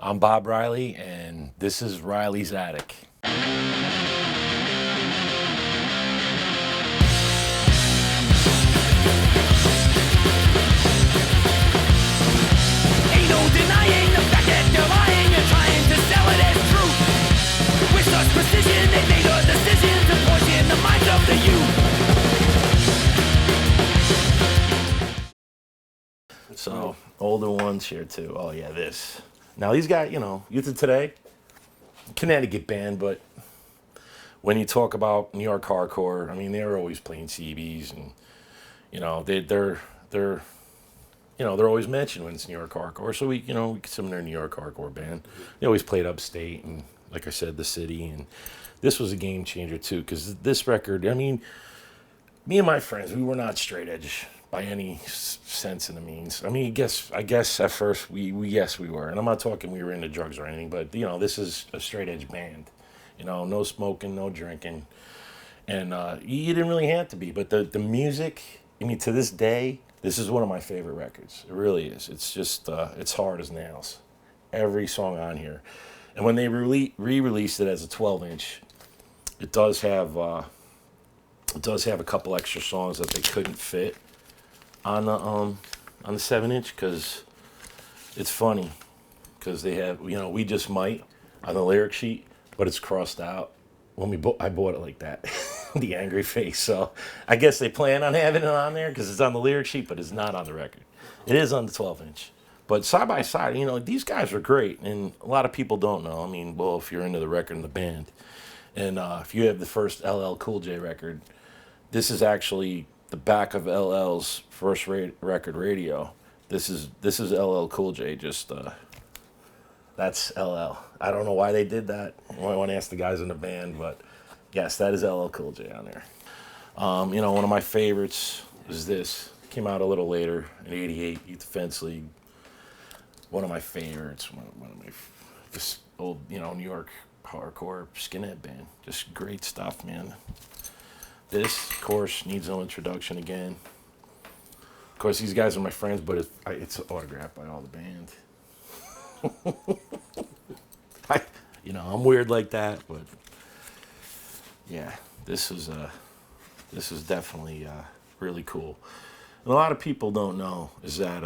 I'm Bob Riley, and this is Riley's Attic. Ain't no denying the fact that they're lying and trying to sell it as truth. With such precision, they made a decision to poison the minds of the youth. So, older ones here too. Oh yeah, this. Now these guys, Youth of Today, Connecticut band, but when you talk about New York hardcore, I mean they're always playing CBs, and they're they're always mentioned when it's New York hardcore. So we consider they're a New York hardcore band. They always played upstate, and like I said, the city. And this was a game changer too, because this record, I mean, me and my friends, we were not straight edge by any sense of the means. I mean, I guess at first we yes we were, and I'm not talking we were into drugs or anything, but this is a straight edge band. No smoking, no drinking, and you didn't really have to be. But the music, I mean, to this day, this is one of my favorite records. It really is. It's just it's hard as nails. Every song on here, and when they re-released it as a 12-inch, it does have a couple extra songs that they couldn't fit on the 7-inch, because it's funny, because they have we just might on the lyric sheet, but it's crossed out when I bought it like that. The angry face. So I guess they plan on having it on there because it's on the lyric sheet, but it's not on the record. It is on the 12-inch. But side by side, these guys are great, and a lot of people don't know. I mean, well, if you're into the record and the band, and if you have the first LL Cool J record, this is actually the back of LL's first record radio. This is LL Cool J. Just that's LL. I don't know why they did that. I want to ask the guys in the band, but yes, that is LL Cool J on there. One of my favorites is this. Came out a little later in '88, Youth Defense League. One of my favorites. One of my this old New York hardcore skinhead band. Just great stuff, man. This, of course, needs no introduction again. Of course, these guys are my friends, but it's autographed by all the band. I'm weird like that, but yeah, this is definitely really cool. And a lot of people don't know is that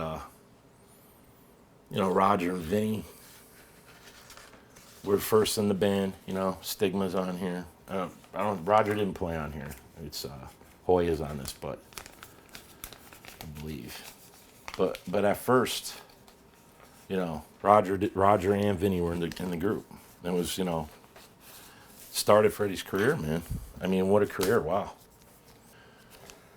Roger and Vinny were first in the band. Stigma's on here. Roger didn't play on here. It's Hoya's on this, but I believe. But at first, Roger and Vinny were in the group. It was started Freddie's career, man. I mean, what a career! Wow.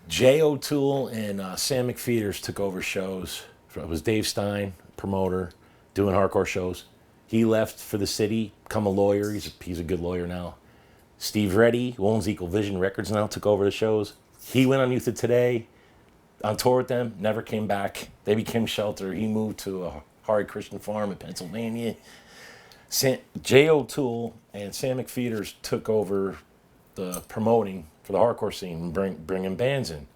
Jay O'Toole and Sam McPheeters took over shows. It was Dave Stein, promoter, doing hardcore shows. He left for the city, become a lawyer. He's a good lawyer now. Steve Reddy, who owns Equal Vision Records now, took over the shows. He went on Youth of Today, on tour with them, never came back. They became Shelter. He moved to a Hari Christian farm in Pennsylvania. Jay O'Toole and Sam McPheeters took over the promoting for the hardcore scene and bringing bands in.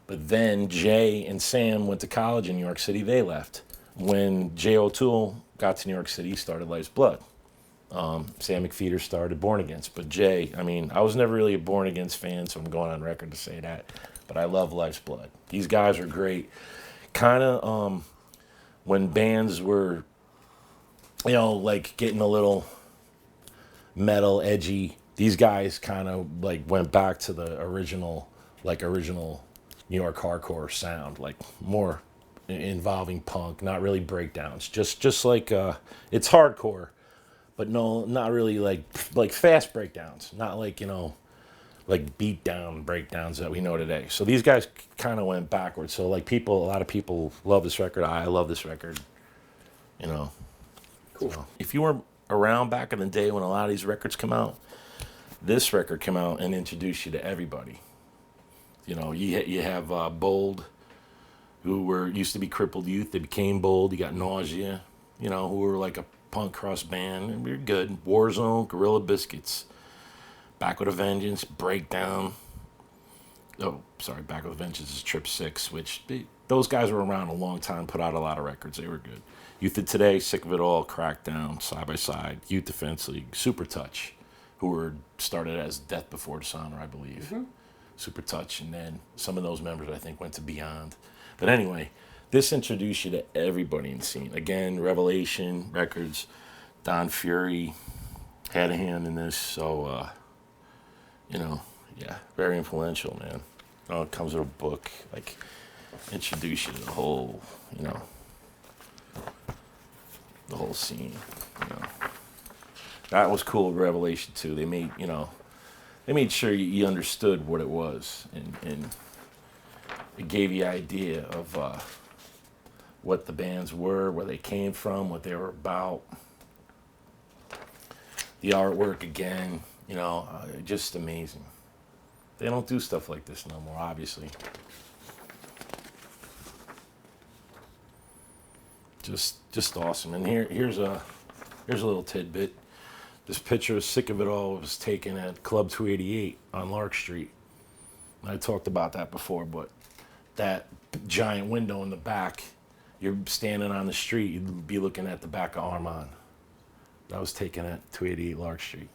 But then Jay and Sam went to college in New York City. They left. When Jay O'Toole got to New York City, he started Life's Blood. Sam McPheeters started Born Against. But Jay, I mean, I was never really a Born Against fan, so I'm going on record to say that. But I love Life's Blood. These guys are great. Kind of when bands were, like getting a little metal, edgy, these guys kind of like went back to the original New York hardcore sound, like more involving punk, not really breakdowns. Just like it's hardcore, but no, not really like fast breakdowns, not like like beat down breakdowns that we know today. So these guys kind of went backwards. So like a lot of people love this record. I love this record. Cool. So if you were around back in the day when a lot of these records come out, this record came out and introduced you to everybody. You have Bold, who used to be Crippled Youth. They became Bold. You got Nausea, who were like a punk cross band, and we were good. Warzone, Gorilla Biscuits, Back with a Vengeance, Breakdown. Oh, sorry, Back with a Vengeance is Trip 6, which those guys were around a long time, put out a lot of records. They were good. Youth of Today, Sick of It All, Crackdown, Side by Side, Youth Defense League, Super Touch, who were started as Death Before Dishonor, I believe. Super Touch, and then some of those members, I think, went to Beyond. But anyway, this introduced you to everybody in the scene. Again, Revelation Records, Don Fury had a hand in this, so, yeah, very influential, man. It comes with a book, like, introduce you to the whole, the whole scene, That was cool with Revelation, too. They made sure you understood what it was, and it gave you an idea of what the bands were, where they came from, what they were about. The artwork, again, just amazing. They don't do stuff like this no more, obviously. Just awesome. And here's a little tidbit. This picture of Sick of It All was taken at Club 288 on Lark Street. I talked about that before, but that giant window in the back, you're standing on the street, you'd be looking at the back of Armand. That was taken at 288 Lark Street.